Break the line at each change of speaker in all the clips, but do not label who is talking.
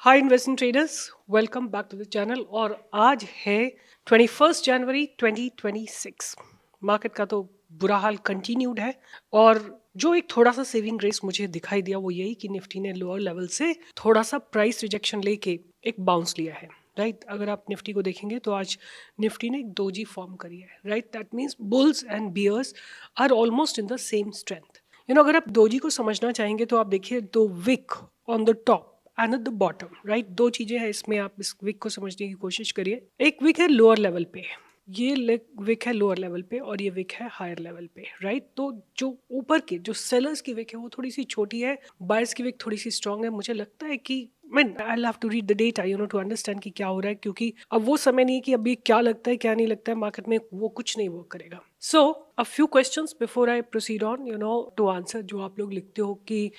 Hi investing traders, welcome back to the channel. और आज है 21 जनवरी 2026। मार्केट का तो बुरा हाल कंटिन्यूड है। और जो एक थोड़ा सा सेविंग ग्रेस मुझे दिखाई दिया वो यही कि निफ्टी ने लोअर लेवल से थोड़ा सा प्राइस रिजेक्शन लेके एक बाउंस लिया है। राइट, अगर आप निफ्टी को देखेंगे तो आज निफ्टी ने एक दोजी फॉर्म करी है। Right, that means bulls and bears are almost in the same strength. अगर आप दोजी को समझना चाहेंगे तो आप देखिए दो wick on the top and at the bottom. Right, दो चीजें हैं इसमें, आप इस विक को समझने की कोशिश करिए। एक विक है लोअर लेवल पे, ये विक है लोअर लेवल पे, और ये विक है हायर लेवल पे। राइट, तो जो ऊपर की जो सेलर्स की विक है वो थोड़ी सी छोटी है, बायर्स की विक थोड़ी सी स्ट्रांग है। मुझे लगता है कि मैं I have to read the data to understand कि क्या हो रहा है, क्योंकि अब वो समय नहीं है कि अभी क्या लगता है क्या नहीं लगता है मार्केट में, वो कुछ नहीं वर्क करेगा। So a few questions before I proceed on to answer. जो आप लोग लिखते हो कि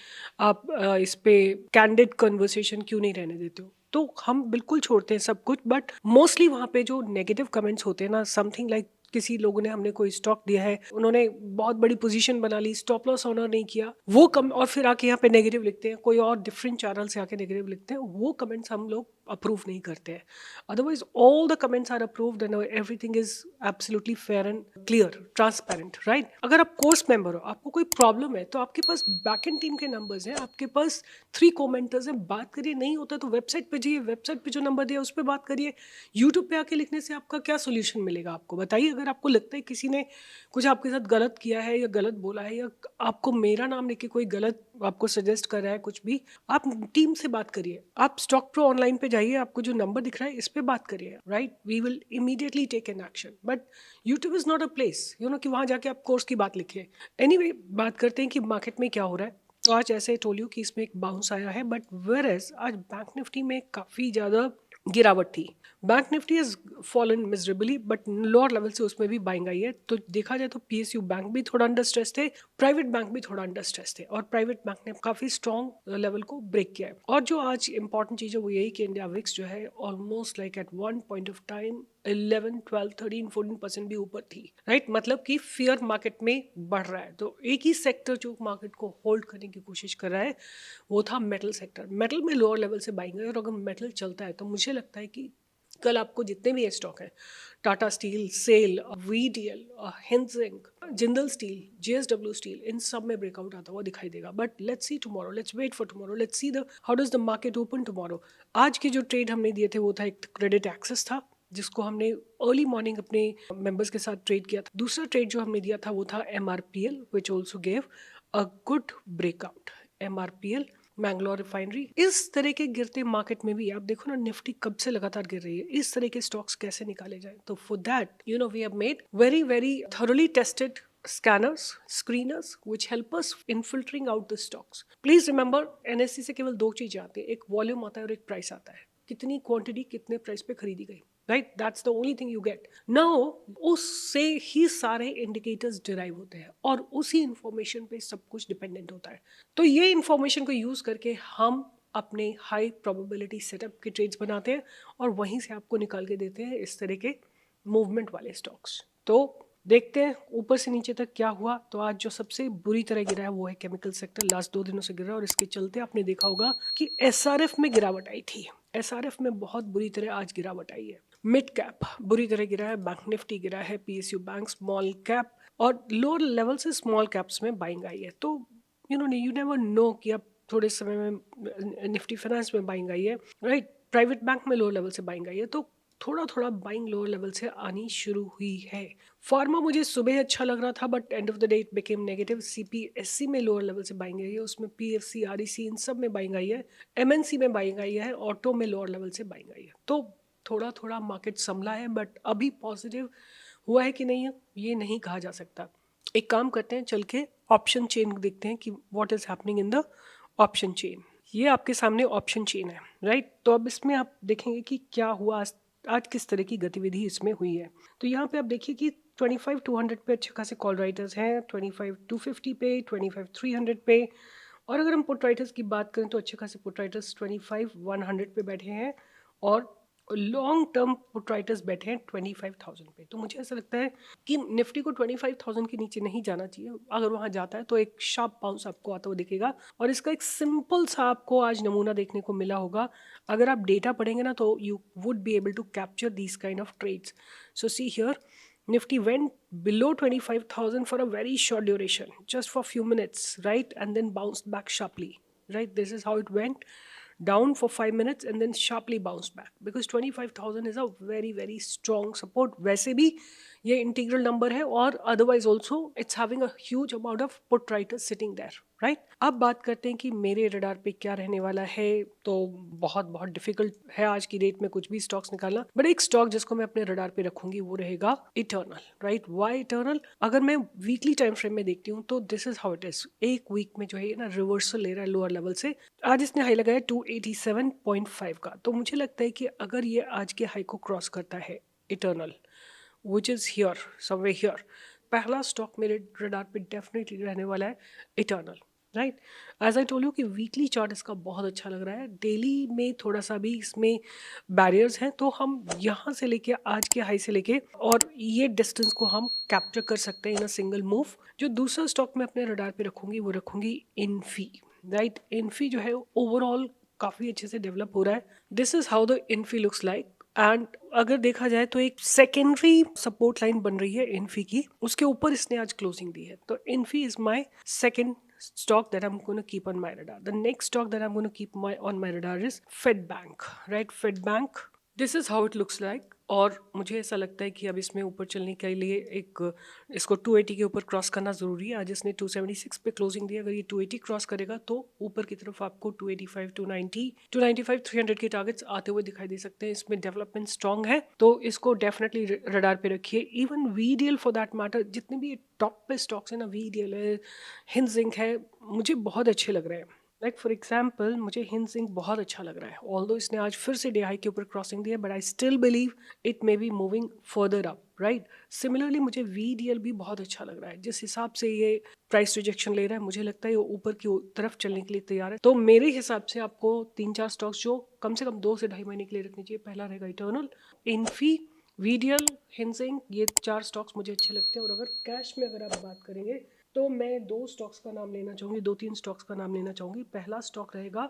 आप इस पे कैंडिड कन्वर्सेशन क्यों नहीं रहने देते हो, तो हम बिल्कुल छोड़ते हैं सब कुछ, बट मोस्टली वहाँ पे जो नेगेटिव कमेंट्स होते हैं ना, समथिंग लाइक किसी लोगों ने हमने कोई स्टॉक दिया है, उन्होंने बहुत बड़ी पोजीशन बना ली, स्टॉप लॉस ऑनर नहीं किया, वो कम, और फिर आके यहाँ पे नेगेटिव लिखते हैं, कोई और डिफरेंट चैनल से आके नेगेटिव लिखते हैं, वो कमेंट्स हम लोग अप्रूव नहीं करते हैं। Otherwise all the comments are approved and everything is absolutely fair and clear, transparent. Right, अगर आप कोर्स मेंबर हो, आपको कोई प्रॉब्लम है, तो आपके पास बैक एंड टीम के नंबर्स हैं, आपके पास 3 कमेंटर्स हैं, बात करिए। नहीं होता तो वेबसाइट पे जाइए, वेबसाइट पे जो नंबर दिया उस पर बात करिए। यूट्यूब पे आके लिखने से आपका क्या सोल्यूशन मिलेगा? आपको बताइए। अगर आपको लगता है किसी ने कुछ आपके साथ गलत किया है या गलत बोला है, या आपको मेरा नाम लेके कोई गलत आपको सजेस्ट कर रहा है कुछ भी, आप टीम से बात करिए। आप स्टॉक प्रो ऑनलाइन पे जाइए, आपको जो नंबर दिख रहा है इस पे बात करिए। Right, we will immediately take an action. But YouTube is not a place कि वहाँ जाके आप कोर्स की बात लिखिए। एनीवे, बात करते हैं कि मार्केट में क्या हो रहा है। तो आज ऐसे टोल यू कि इसमें एक बाउंस आया है, बट वेयर एज आज बैंक निफ्टी में काफ़ी ज़्यादा गिरावट थी। Bank Nifty has fallen miserably, but lower level से उसमें भी बाइंग आई है। तो देखा जाए तो पीएसयू बैंक भी थोड़ा अंडर स्ट्रेस थे, प्राइवेट बैंक भी थोड़ा अंडर स्ट्रेस थे, और प्राइवेट बैंक ने काफी स्ट्रॉन्ग लेवल को ब्रेक किया है। और जो आज इंपॉर्टेंट चीज है वो यही कि इंडिया विक्स जो है almost like at one point of time 11, 12, 13, 14% भी ऊपर थी। राइट, मतलब कि फियर मार्केट में बढ़ रहा है। तो एक ही सेक्टर जो मार्केट को होल्ड करने की कोशिश कर रहा है वो था मेटल सेक्टर। मेटल में लोअर लेवल से बाइंग है, और अगर मेटल चलता है तो मुझे लगता है कि कल आपको जितने भी स्टॉक हैं, टाटा स्टील, सेल, वीडीएल, हिंजिंग, जिंदल स्टील, जेएसडब्ल्यू स्टील, इन सब में ब्रेकआउट आता हुआ दिखाई देगा। But let's see tomorrow, let's wait for tomorrow, let's see the how does the market open tomorrow. आज के जो ट्रेड हमने दिए थे वो था एक क्रेडिट एक्सेस था, जिसको हमने अर्ली मॉर्निंग अपने मेंबर्स के साथ ट्रेड किया था। दूसरा ट्रेड जो हमने दिया था वो था MRPL, which also gave a good breakout. MRPL, Mangalore refinery. इस तरह के गिरते मार्केट में भी आप देखो ना, निफ्टी कब से लगातार गिर रही है, इस तरह के स्टॉक्स कैसे निकाले जाए। तो for that we have made very very thoroughly tested scanners, screeners which help us in filtering out the stocks. Please remember, NSE से केवल दो चीजें आती है, एक वॉल्यूम आता है और एक प्राइस आता है। कितनी क्वांटिटी कितने प्राइस पे खरीदी गई। Right, that's the only thing you get now. उससे ही सारे इंडिकेटर्स डिराइव होते हैं, और उसी इंफॉर्मेशन पे सब कुछ डिपेंडेंट होता है। तो ये इंफॉर्मेशन को यूज करके हम अपने हाई प्रोबेबिलिटी सेटअप के ट्रेड्स बनाते हैं, और वहीं से आपको निकाल के देते हैं इस तरह के मूवमेंट वाले स्टॉक्स। तो देखते हैं ऊपर से नीचे तक क्या हुआ। तो आज जो सबसे बुरी तरह गिरा है वो है केमिकल सेक्टर। लास्ट 2 दिनों से गिरा है, और इसके चलते आपने देखा होगा कि एसआरएफ में गिरावट आई थी। एसआरएफ में बहुत बुरी तरह आज गिरावट आई है। मिड कैप बुरी तरह गिरा है, बैंक निफ्टी गिरा है, पीएसयू बैंक, स्मॉल कैप और लोअर लेवल से स्मॉल कैप्स में बाइंग आई है। तो यू नेवर नो कि अब थोड़े समय में निफ्टी फाइनेंस में बाइंग आई है। राइट, प्राइवेट बैंक में लोअर लेवल से बाइंग आई है। तो थोड़ा थोड़ा बाइंग लोअर लेवल से आनी शुरू हुई है। फार्मा मुझे सुबह अच्छा लग रहा था, but end of the day it became negative. CPSC में लोअर लेवल से बाइंग आई है, उसमें पीएफसी, आरईसी, इन सब में बाइंग आई है। एमएनसी में बाइंग आई है, ऑटो में लोअर लेवल से बाइंग आई है। तो थोड़ा थोड़ा मार्केट संभला है, बट अभी पॉजिटिव हुआ है कि नहीं है ये नहीं कहा जा सकता। एक काम करते हैं, चल के ऑप्शन चेन देखते हैं कि what is happening in the option chain. ये आपके सामने ऑप्शन चेन है। राइट, तो अब इसमें आप देखेंगे कि क्या हुआ आज किस तरह की गतिविधि इसमें हुई है। तो यहाँ पे आप देखिए कि 25-200 पे अच्छे खासे कॉल राइटर्स हैं, 25-250 पे, 25-300 पे। और अगर हम पुट राइटर्स की बात करें तो अच्छे खासे पुट राइटर्स 25-100 पे बैठे हैं, और लॉन्ग टर्म पुट राइटर्स बैठे हैं 25,000 पे। तो मुझे ऐसा लगता है कि निफ्टी को 25,000 के नीचे नहीं जाना चाहिए। अगर वहाँ जाता है तो एक शार्प बाउंस आपको आता हुआ दिखेगा, और इसका एक सिंपल सा आपको आज नमूना देखने को मिला होगा। अगर आप डेटा पढ़ेंगे ना तो you would be able to capture these kind of trades. So see here, Nifty went below 25,000 for a very short duration, just for a few minutes, right? And then bounced back sharply, right? This is how it went down for 5 minutes and then sharply bounced back, because 25,000 is a very very strong support. वैसे भी ये integral number है, और otherwise also it's having a huge amount of put writers sitting there, right? अब बात करते हैं कि मेरे रडार पे क्या रहने वाला है। तो बहुत बहुत डिफिकल्ट है आज की डेट में कुछ भी स्टॉक्स निकालना, बट एक स्टॉक जिसको मैं अपने रडार पे रखूंगी वो रहेगा इटर्नल, राइट? Y eternal? अगर मैं वीकली टाइम फ्रेम में देखती हूँ तो this is how it is. एक वीक में जो है ना रिवर्सल ले रहा है लोअर लेवल से। आज इसने हाई लगाया 287.5 का। तो मुझे लगता है कि अगर ये आज के हाई को क्रॉस करता है Eternal, which is here somewhere here, पहला स्टॉक मेरे रडार पे डेफिनेटली रहने वाला है Eternal, right? As I told you कि वीकली चार्ट इसका बहुत अच्छा लग रहा है। डेली में थोड़ा सा भी इसमें बैरियर्स हैं, तो हम यहाँ से लेके आज के हाई से लेके और ये डिस्टेंस को हम कैप्चर कर सकते हैं इन अ सिंगल मूव। जो दूसरा स्टॉक मैं अपने रडार पे रखूंगी वो रखूंगी इन्फी, राइट? इन्फी जो है ओवरऑल काफ़ी अच्छे से डेवलप हो रहा है। This is how the Infy looks like. And अगर देखा जाए तो एक सेकेंडरी सपोर्ट लाइन बन रही है इन्फी की, उसके ऊपर इसने आज क्लोजिंग दी है। तो Infy is my second stock that I'm going to keep on my radar. The next stock that I'm going to keep on my radar is Fedbank, right? Fedbank, this is how it looks like. और मुझे ऐसा लगता है कि अब इसमें ऊपर चलने के लिए एक इसको 280 के ऊपर क्रॉस करना ज़रूरी है। आज इसने 276 पे क्लोजिंग दी। अगर ये 280 क्रॉस करेगा तो ऊपर की तरफ आपको 285, 290, 295, 300 के टारगेट्स आते हुए दिखाई दे सकते हैं। इसमें डेवलपमेंट स्ट्रॉन्ग है, तो इसको डेफिनेटली रडार पे रखिए। Even VDL for that matter, जितने भी टॉप पे स्टॉक्स है ना, वीडीएल है, हिंजिंग है, मुझे बहुत अच्छे लग रहे हैं। लाइक फॉर एग्जाम्पल मुझे हिंजिंग बहुत अच्छा लग रहा है। ऑल्दो इसने आज फिर से डे हाई के ऊपर क्रॉसिंग दी है, but I still believe it may be moving further up, right? Similarly मुझे वीडीएल भी बहुत अच्छा लग रहा है। जिस हिसाब से ये प्राइस रिजेक्शन ले रहा है, मुझे लगता है ये ऊपर की तरफ चलने के लिए तैयार है। तो मेरे हिसाब से आपको 3-4 स्टॉक्स जो कम से कम 2 से ढाई महीने के लिए रखनी चाहिए। पहला रहेगा इटर्नल, इन्फी, वीडीएल, हिंजिंग, ये 4 स्टॉक्स मुझे अच्छे लगते हैं। और अगर कैश में अगर आप बात करेंगे तो मैं 2 स्टॉक्स का नाम लेना चाहूँगी, 2-3 स्टॉक्स का नाम लेना चाहूँगी। पहला स्टॉक रहेगा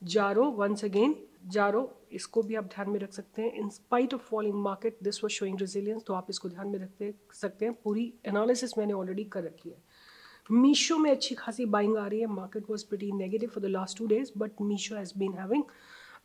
जारो। वंस अगेन जारो, इसको भी आप ध्यान में रख सकते हैं। In spite of falling market this was showing resilience, तो आप इसको ध्यान में रख सकते हैं। पूरी एनालिसिस मैंने ऑलरेडी कर रखी है। मीशो में अच्छी खासी बाइंग आ रही है। Market was pretty negative for the last 2 days, but Meesho has been having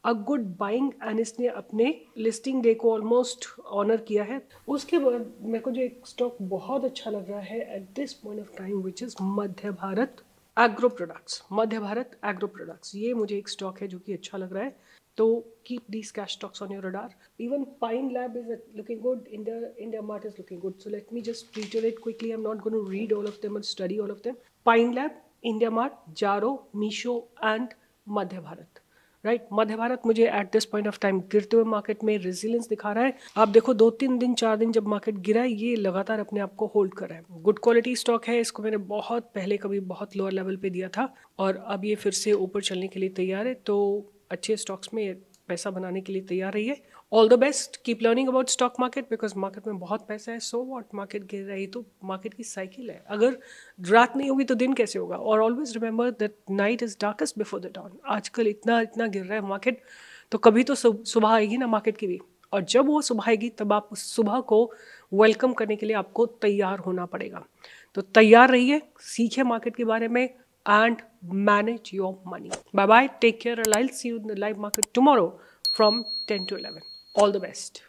a good buying and इसने अपने लिस्टिंग डे को ऑलमोस्ट ऑनर किया है। उसके बाद मेरे को जो एक स्टॉक बहुत अच्छा लग रहा है eight this point of time, which is Madhya Bharat agro products. Madhya Bharat agro products, ये मुझे एक स्टॉक है जो कि अच्छा लग रहा है। तो keep these cash stocks on your radar. Even Pine Lab is looking good. IndiaMart is looking good. So let me just reiterate quickly. I'm not going to read all of them or study all of them. Pine Lab, IndiaMart, Jaro, Meesho and Madhya Bharat. Right? Madhya Bharat मुझे at this point of time गिरते हुए market में resilience दिखा रहा है। आप देखो 2-3 दिन 4 दिन जब मार्केट गिरा है, ये लगातार अपने आप को होल्ड कर रहा है। गुड क्वालिटी स्टॉक है। इसको मैंने बहुत पहले कभी बहुत लोअर लेवल पे दिया था, और अब ये फिर से ऊपर चलने के लिए तैयार है। तो अच्छे स्टॉक्स में पैसा बनाने के लिए तैयार रहिए। All the best, keep learning about stock market, because market में बहुत पैसा है। सो व्हाट, मार्केट गिर रही तो मार्केट की साइकिल है। अगर रात नहीं होगी तो दिन कैसे होगा? और always remember that night is darkest before the dawn. आजकल इतना इतना गिर रहा है मार्केट, तो कभी तो सुबह आएगी ना मार्केट की भी, और जब वो सुबह आएगी तब आप उस सुबह को वेलकम करने के लिए आपको तैयार होना पड़ेगा। तो तैयार रहिए, सीखिए मार्केट के बारे में and manage your money. Bye bye, take care, and I'll see you in the live market tomorrow from 10 to 11. All the best.